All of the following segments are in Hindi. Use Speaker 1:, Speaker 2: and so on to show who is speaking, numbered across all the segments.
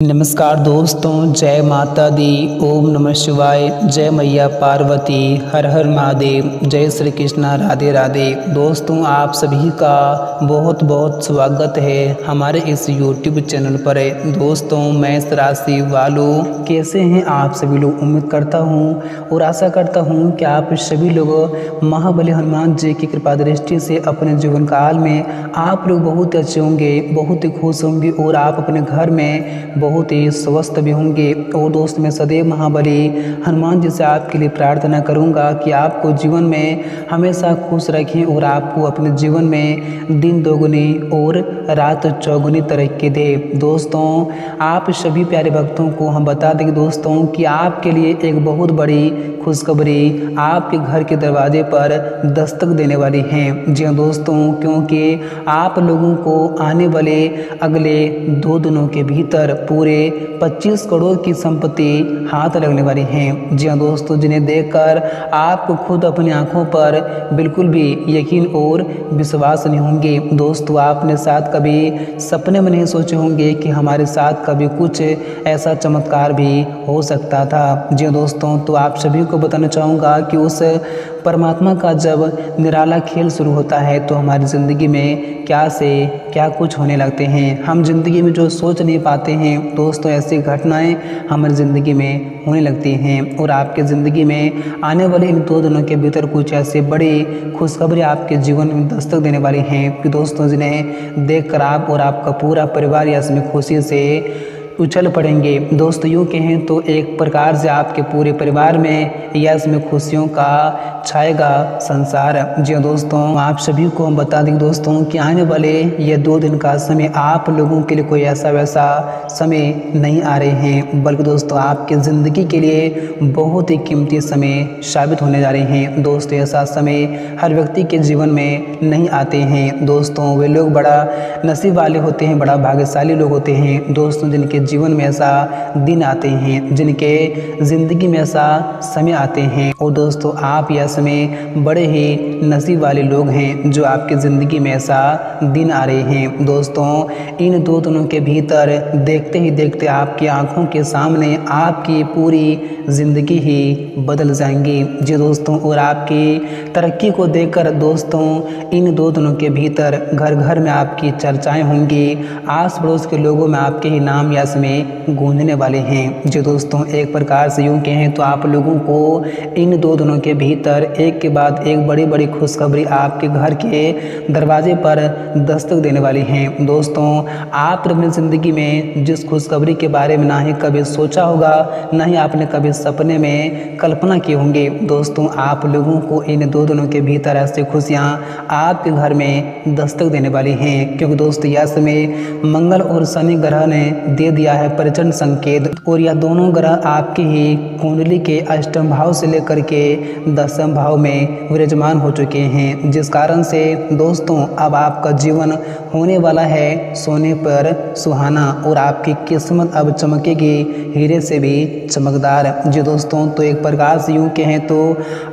Speaker 1: नमस्कार दोस्तों, जय माता दी। ओम नमः शिवाय। जय मैया पार्वती। हर हर महादेव। जय श्री कृष्णा। राधे राधे। दोस्तों, आप सभी का बहुत बहुत स्वागत है हमारे इस यूट्यूब चैनल पर। दोस्तों, मैं राशि वालों, कैसे हैं आप सभी लोग? उम्मीद करता हूँ और आशा करता हूँ कि आप सभी लोग महाबली हनुमान जी की कृपा दृष्टि से अपने जीवन काल में आप लोग बहुत अच्छे होंगे, बहुत ही खुश होंगे और आप अपने घर में बहुत ही स्वस्थ भी होंगे। और दोस्त, मैं सदैव महाबली हनुमान जी से आपके लिए प्रार्थना करूंगा कि आपको जीवन में हमेशा खुश रखें और आपको अपने जीवन में दिन दोगुनी और रात चौगुनी तरक्की दे। दोस्तों, आप सभी प्यारे भक्तों को हम बता दें दोस्तों कि आपके लिए एक बहुत बड़ी खुशखबरी आपके घर के दरवाजे पर दस्तक देने वाली हैं। जी हाँ दोस्तों, क्योंकि आप लोगों को आने वाले अगले 2 दिनों के भीतर पूरे 25 करोड़ की संपत्ति हाथ लगने वाली हैं। जी हाँ दोस्तों, जिन्हें देखकर आपको खुद अपनी आंखों पर बिल्कुल भी यकीन और विश्वास नहीं होंगे। दोस्तों, आपने साथ कभी सपने में नहीं सोचे होंगे कि हमारे साथ कभी कुछ ऐसा चमत्कार भी हो सकता था। जी हाँ दोस्तों, तो आप सभी को बताना चाहूँगा कि उस परमात्मा का जब निराला खेल शुरू होता है तो हमारी ज़िंदगी में क्या से क्या कुछ होने लगते हैं। हम जिंदगी में जो सोच नहीं पाते हैं दोस्तों, ऐसी घटनाएं हमारी ज़िंदगी में होने लगती हैं। और आपके ज़िंदगी में आने वाले इन 2 दिनों के भीतर कुछ ऐसे बड़ी खुशखबरी आपके जीवन में दस्तक देने वाली हैं कि दोस्तों, जिन्हें देखकर आप और आपका पूरा परिवार या इसमें खुशी से उछल पड़ेंगे। दोस्तों, यूँ कहें तो एक प्रकार से आपके पूरे परिवार में या इसमें खुशियों का छाएगा संसार। जी दोस्तों, आप सभी को हम बता दें दोस्तों कि आने वाले ये 2 दिन का समय आप लोगों के लिए कोई ऐसा वैसा समय नहीं आ रहे हैं, बल्कि दोस्तों आपके ज़िंदगी के लिए बहुत ही कीमती समय साबित होने जा रहे हैं। दोस्तों, ऐसा समय हर व्यक्ति के जीवन में नहीं आते हैं। दोस्तों, वे लोग बड़ा नसीब वाले होते हैं, बड़ा भाग्यशाली लोग होते हैं दोस्तों, जिनके जीवन में ऐसा दिन आते हैं, जिनके ज़िंदगी में ऐसा समय आते हैं। और दोस्तों, आप यह समय बड़े ही नसीब वाले लोग हैं जो आपकी ज़िंदगी में ऐसा दिन आ रहे हैं। दोस्तों, इन 2 दिनों के भीतर देखते ही देखते आपकी आंखों के सामने आपकी पूरी ज़िंदगी ही बदल जाएंगी। जी दोस्तों, और आपकी तरक्की को देखकर दोस्तों इन 2 दिनों के भीतर घर घर में आपकी चर्चाएं होंगी। आस पड़ोस के लोगों में आपके ही नाम या में गूंजने वाले हैं। जो दोस्तों, एक प्रकार से यूँ कहें तो आप लोगों को इन 2 दिनों के भीतर एक के बाद एक बड़ी बड़ी खुशखबरी आपके घर के दरवाजे पर दस्तक देने वाली हैं। दोस्तों, आप अपनी ज़िंदगी में जिस खुशखबरी के बारे में ना ही कभी सोचा होगा, ना ही आपने कभी सपने में कल्पना की होंगे, दोस्तों आप लोगों को इन 2 दिनों के भीतर ऐसी खुशियाँ आपके घर में दस्तक देने वाली हैं। क्योंकि दोस्तों, यह समय मंगल और शनि ग्रह ने दे दिया है प्रचंड संकेत, और यह दोनों ग्रह आपके ही कुंडली के अष्टम भाव से लेकर के 10वें भाव में विराजमान हो चुके हैं, जिस कारण से दोस्तों अब आपका जीवन होने वाला है सोने पर सुहाना, और आपकी किस्मत अब चमकेगी हीरे से भी चमकदार। जी दोस्तों, तो एक प्रकार से यूँ कहें तो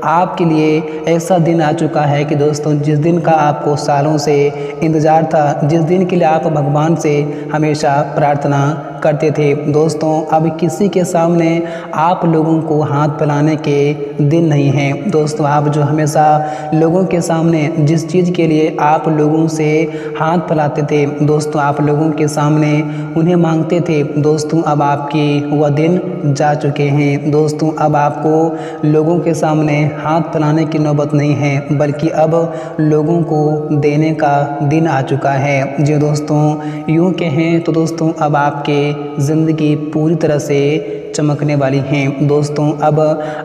Speaker 1: आपके लिए ऐसा दिन आ चुका है कि दोस्तों, जिस दिन का आपको सालों से इंतजार था, जिस दिन के लिए आप भगवान से हमेशा प्रार्थना करते थे, दोस्तों अब किसी के सामने आप लोगों को हाथ फैलाने के दिन नहीं हैं। दोस्तों, आप जो हमेशा लोगों के सामने जिस चीज़ के लिए आप लोगों से हाथ फैलाते थे, दोस्तों आप लोगों के सामने उन्हें मांगते थे, दोस्तों अब आपकी वह दिन जा चुके हैं। दोस्तों, अब आपको लोगों के सामने हाथ फैलाने की नौबत नहीं है, बल्कि अब लोगों को देने का दिन आ चुका है। जी दोस्तों, यूँ कहें तो दोस्तों अब आपके ज़िंदगी पूरी तरह से चमकने वाली हैं। दोस्तों, अब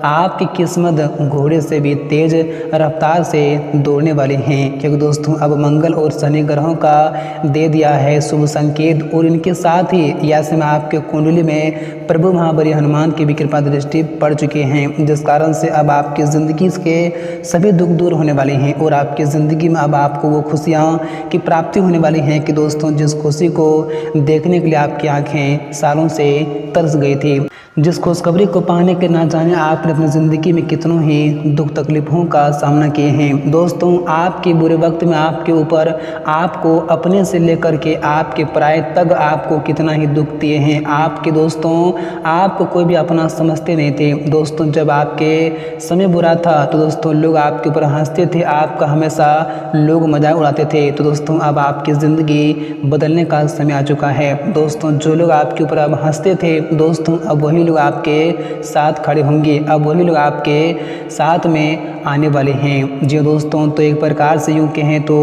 Speaker 1: आपकी किस्मत घोड़े से भी तेज रफ्तार से दौड़ने वाली हैं, क्योंकि दोस्तों अब मंगल और शनि ग्रहों का दे दिया है शुभ संकेत, और इनके साथ ही यह समय आपके कुंडली में प्रभु महाबली हनुमान की भी कृपा दृष्टि पड़ चुके हैं, जिस कारण से अब आपकी ज़िंदगी के सभी दुख दूर होने वाले हैं, और आपकी ज़िंदगी में अब आपको वो खुशियाँ की प्राप्ति होने वाली हैं कि दोस्तों जिस खुशी को देखने के लिए आपकी आँखें सालों से तरस गई थी। जिस खुशखबरी को पाने के ना जाने आपने अपनी ज़िंदगी में कितनों ही दुख तकलीफ़ों का सामना किए हैं। दोस्तों, आपके बुरे वक्त में आपके ऊपर आपको अपने से लेकर के आपके पराये तक आपको कितना ही दुख दिए हैं। आपके दोस्तों आपको कोई भी अपना समझते नहीं थे। दोस्तों, जब आपके समय बुरा था तो दोस्तों लोग आपके ऊपर हंसते थे, आपका हमेशा लोग मजाक उड़ाते थे। तो दोस्तों अब आपकी ज़िंदगी बदलने का समय आ चुका है। दोस्तों, जो लोग आपके ऊपर अब हंसते थे दोस्तों अब वही लोग आपके साथ खड़े होंगे, अब वही लोग आपके साथ में आने वाले हैं। जी दोस्तों, तो एक प्रकार से यूँ कहें तो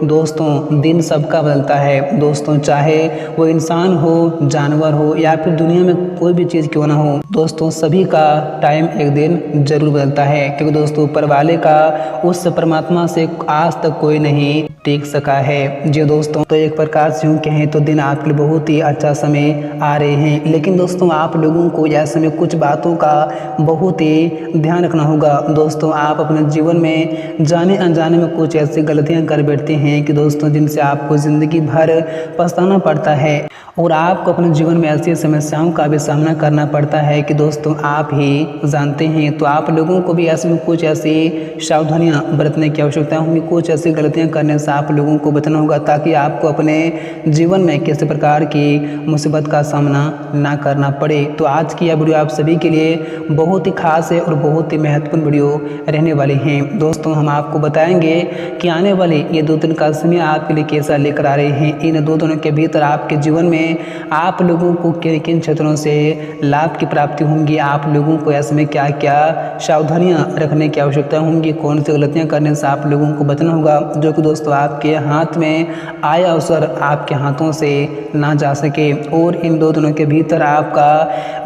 Speaker 1: दोस्तों दिन सबका बदलता है। दोस्तों, चाहे वो इंसान हो, जानवर हो या फिर दुनिया में कोई भी चीज़ क्यों ना हो, दोस्तों सभी का टाइम एक दिन जरूर बदलता है। क्योंकि दोस्तों ऊपर वाले का उस परमात्मा से आज तक कोई नहीं टिक सका है। जी दोस्तों, तो एक प्रकार से यूँ कहें तो दिन आपके लिए बहुत ही अच्छा समय आ रहे हैं। लेकिन दोस्तों आप लोगों को ऐसे में कुछ बातों का बहुत ही ध्यान रखना होगा। दोस्तों, आप अपने जीवन में जाने अनजाने में कुछ ऐसी गलतियां कर बैठते हैं कि दोस्तों जिनसे आपको ज़िंदगी भर पछताना पड़ता है और आपको अपने जीवन में ऐसी समस्याओं का भी सामना करना पड़ता है कि दोस्तों आप ही जानते हैं। तो आप लोगों को भी ऐसे में कुछ ऐसी सावधानियां बरतने की आवश्यकता होगी, कुछ ऐसी गलतियां करने से आप लोगों को बचना होगा ताकि आपको अपने जीवन में किसी प्रकार की मुसीबत का सामना ना करना पड़े। तो आज की यह वीडियो आप सभी के लिए बहुत ही खास है और बहुत ही महत्वपूर्ण वीडियो रहने वाली है। दोस्तों, हम आपको बताएंगे कि आने वाले ये 2 दिन का समय आपके लिए कैसा लेकर आ रहे हैं। इन 2 दिनों के भीतर आपके जीवन में आप लोगों को किन किन क्षेत्रों से लाभ की प्राप्ति होंगी, आप लोगों को ऐसे में क्या क्या सावधानियां रखने की आवश्यकता होंगी, कौन सी गलतियां करने से आप लोगों को बचना होगा, जो कि दोस्तों आपके हाथ में आए अवसर आपके हाथों से ना जा सके। और इन 2 दिनों के भीतर आपका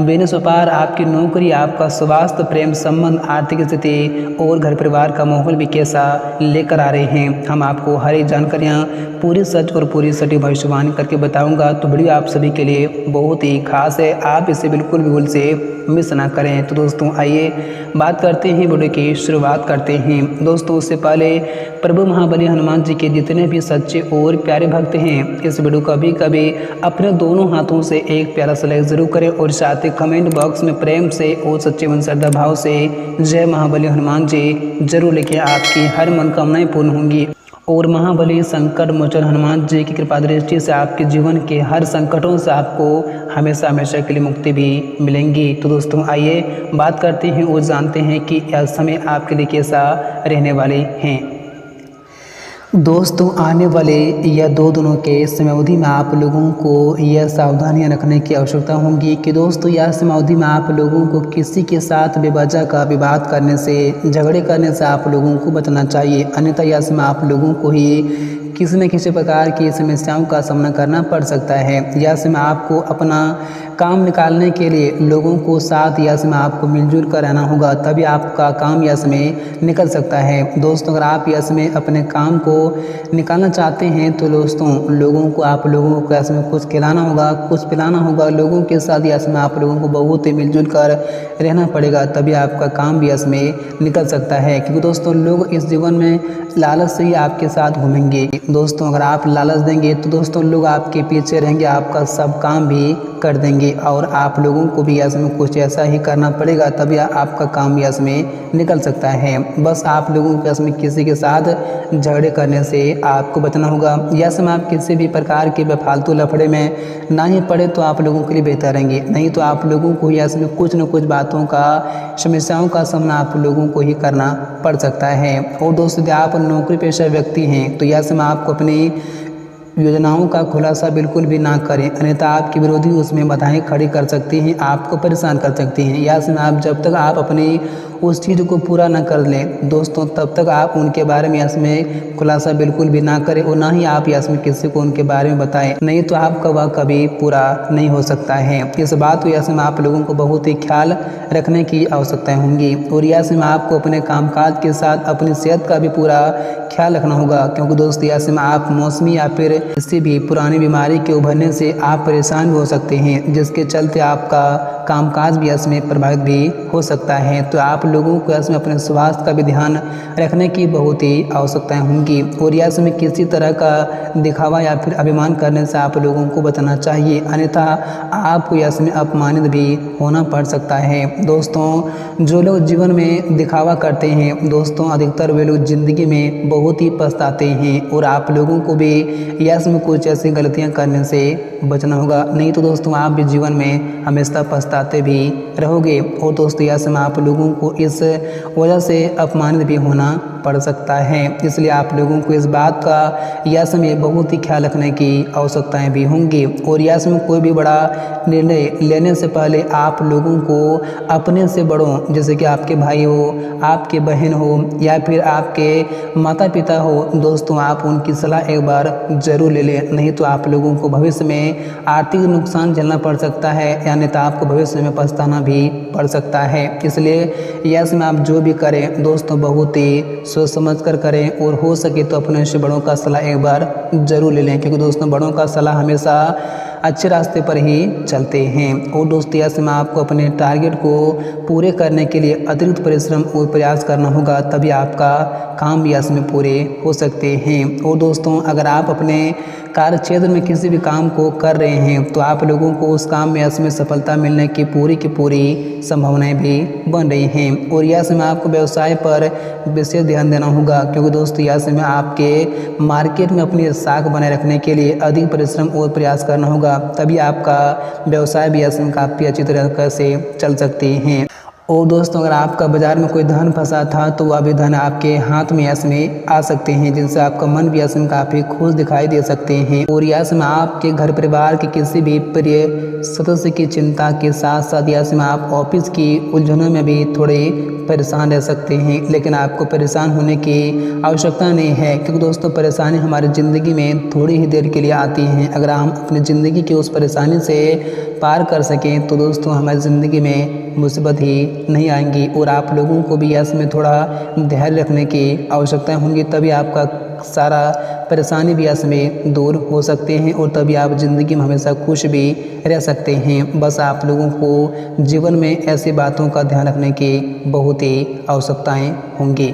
Speaker 1: बिजनेस व्यापार, आपकी नौकरी, आपका स्वास्थ्य, प्रेम संबंध, आर्थिक स्थिति और घर परिवार का माहौल भी कैसा लेकर आ रहे हैं। हम आपको हर एक जानकारियाँ पूरी सच और पूरी सटीक भविष्यवाणी करके बताऊंगा। तो वीडियो आप सभी के लिए बहुत ही खास है, आप इसे बिल्कुल भी भूल से मिस ना करें। तो दोस्तों आइए बात करते हैं, वीडियो की शुरुआत करते हैं। दोस्तों उससे पहले प्रभु महाबली हनुमान जी के जितने भी सच्चे और प्यारे भक्त हैं इस वीडियो को कभी अपने दोनों हाथों से एक प्यारा सा लाइक जरूर करें और साथ ही कमेंट बॉक्स में प्रेम से और सच्चे मन श्रद्धा भाव से जय महाबली हनुमान जी जरूर लिखें। आपकी हर मनोकामनाएं पूर्ण होंगी और महाबली संकट मोचन हनुमान जी की कृपा दृष्टि से आपके जीवन के हर संकटों से आपको हमेशा हमेशा के लिए मुक्ति भी मिलेंगी। तो दोस्तों आइए बात करते हैं और जानते हैं कि यह समय आपके लिए कैसा रहने वाले हैं। दोस्तों, आने वाले यह 2 दिनों के समय अवधि में आप लोगों को यह सावधानियां रखने की आवश्यकता होगी कि दोस्तों यह समय अवधि में आप लोगों को किसी के साथ बेवजह का विवाद करने से, झगड़े करने से आप लोगों को बचना चाहिए। अन्यथा यह समय आप लोगों को ही किसी न किसी प्रकार की समस्याओं का सामना करना पड़ सकता है। यह समय आपको अपना काम निकालने के लिए लोगों को साथ यह समय आपको मिलजुल कर रहना होगा, तभी आपका काम यह समय निकल सकता है। दोस्तों, अगर आप यह समय अपने काम को निकालना चाहते हैं तो दोस्तों लोगों को आप लोगों को यह समय कुछ खिलाना होगा, कुछ पिलाना होगा। लोगों के साथ यह समय आप लोगों को बहुत ही मिलजुल कर रहना पड़ेगा, तभी आपका काम भी यह समय निकल सकता है। क्योंकि दोस्तों लोग इस जीवन में लालच से ही आपके साथ घूमेंगे। दोस्तों, अगर आप लालच देंगे तो दोस्तों लोग आपके पीछे रहेंगे, आपका सब काम भी कर देंगे और आप लोगों को भी इसमें कुछ ऐसा ही करना पड़ेगा, तभी आपका काम इसमें निकल सकता है। बस आप लोगों को इसमें किसी के साथ झगड़े करने से आपको बचना होगा। यह समय आप किसी भी प्रकार के बेफालतू लफड़े में ना ही पड़े तो आप लोगों के लिए बेहतर रहेंगे, नहीं तो आप लोगों को इसमें कुछ न कुछ बातों का, समस्याओं का सामना आप लोगों को ही करना पड़ सकता है। और दोस्तों, यदि आप नौकरी पेशा व्यक्ति हैं तो यह समय आपको अपनी योजनाओं का खुलासा बिल्कुल भी ना करें, अन्यथा आपके विरोधी उसमें बाधाएं खड़ी कर सकती हैं, आपको परेशान कर सकती हैं। या समय आप जब तक आप अपनी उस चीज़ को पूरा ना कर लें दोस्तों तब तक आप उनके बारे में इसमें खुलासा बिल्कुल भी ना करें और ना ही आप इसमें किसी को उनके बारे में बताएं, नहीं तो आपका वह कभी पूरा नहीं हो सकता है। इस बात को इसमें आप लोगों को बहुत ही ख्याल रखने की आवश्यकता होंगी और इसमें आपको अपने कामकाज के साथ अपनी सेहत का भी पूरा ख्याल रखना होगा। क्योंकि दोस्तों इसमें आप मौसमी या फिर किसी भी पुरानी बीमारी के उभरने से आप परेशान भी हो सकते हैं, जिसके चलते आपका कामकाज भी इसमें प्रभावित भी हो सकता है। तो आप लोगों को इसमें अपने स्वास्थ्य का भी ध्यान रखने की बहुत ही आवश्यकताएं होंगी और इसमें किसी तरह का दिखावा या फिर अभिमान करने से आप लोगों को बचना चाहिए, अन्यथा आपको इसमें अपमानित भी होना पड़ सकता है। दोस्तों, जो लोग जीवन में दिखावा करते हैं दोस्तों, अधिकतर वे लोग ज़िंदगी में बहुत ही पछताते हैं और आप लोगों को भी इसमें कुछ ऐसी गलतियां करने से बचना होगा, नहीं तो दोस्तों आप भी जीवन में हमेशा पछताते भी रहोगे। और दोस्तों इसमें आप लोगों को इस वजह से अपमानित भी होना पड़ सकता है, इसलिए आप लोगों को इस बात का इसमें बहुत ही ख्याल रखने की आवश्यकताएं भी होंगी। और इसमें कोई भी बड़ा निर्णय लेने से पहले आप लोगों को अपने से बड़ों, जैसे कि आपके भाई हो, आपके बहन हो या फिर आपके माता पिता हो दोस्तों, आप उनकी सलाह एक बार ज़रूर ले लें, नहीं तो आप लोगों को भविष्य में आर्थिक नुकसान झेलना पड़ सकता है, यानी तो आपको भविष्य में पछताना भी पड़ सकता है। इसलिए इसमें आप जो भी करें दोस्तों बहुत ही सोच समझ कर करें और हो सके तो अपने से बड़ों का सलाह एक बार ज़रूर ले लें, क्योंकि दोस्तों बड़ों का सलाह हमेशा अच्छे रास्ते पर ही चलते हैं। और दोस्तों इसमें आपको अपने टारगेट को पूरे करने के लिए अतिरिक्त परिश्रम और प्रयास करना होगा, तभी आपका काम भी इसमें पूरे हो सकते हैं। और दोस्तों अगर आप अपने कार्य क्षेत्र में किसी भी काम को कर रहे हैं तो आप लोगों को उस काम में इसमें सफलता मिलने की पूरी संभावनाएं भी बन रही हैं। और इसमें आपको व्यवसाय पर विशेष ध्यान देना होगा, क्योंकि दोस्तों इसमें आपके मार्केट में अपनी साख बनाए रखने के लिए अधिक परिश्रम और प्रयास करना होगा, तभी आपका व्यवसाय भी इसमें काफ़ी अच्छी तरह से चल सकते हैं। और दोस्तों अगर आपका बाज़ार में कोई धन फंसा था तो वह भी धन आपके हाथ में इसमें आ सकते हैं, जिनसे आपका मन भी इसमें काफ़ी खुश दिखाई दे सकते हैं। और इसमें आपके घर परिवार के किसी भी प्रिय सदस्य की चिंता के साथ साथ इसमें आप ऑफिस की उलझनों में भी थोड़े परेशान रह सकते हैं, लेकिन आपको परेशान होने की आवश्यकता नहीं है, क्योंकि दोस्तों परेशानी हमारी ज़िंदगी में थोड़ी ही देर के लिए आती हैं। अगर हम अपनी ज़िंदगी की उस परेशानी से पार कर सकें तो दोस्तों हमारी ज़िंदगी में मुसीबत ही नहीं आएंगी। और आप लोगों को भी इसमें थोड़ा धैर्य रखने की आवश्यकता होंगी, तभी आपका सारा परेशानी भी इसमें दूर हो सकते हैं और तभी आप ज़िंदगी में हमेशा खुश भी रह सकते हैं। बस आप लोगों को जीवन में ऐसी बातों का ध्यान रखने की बहुत ही आवश्यकताएं होंगी।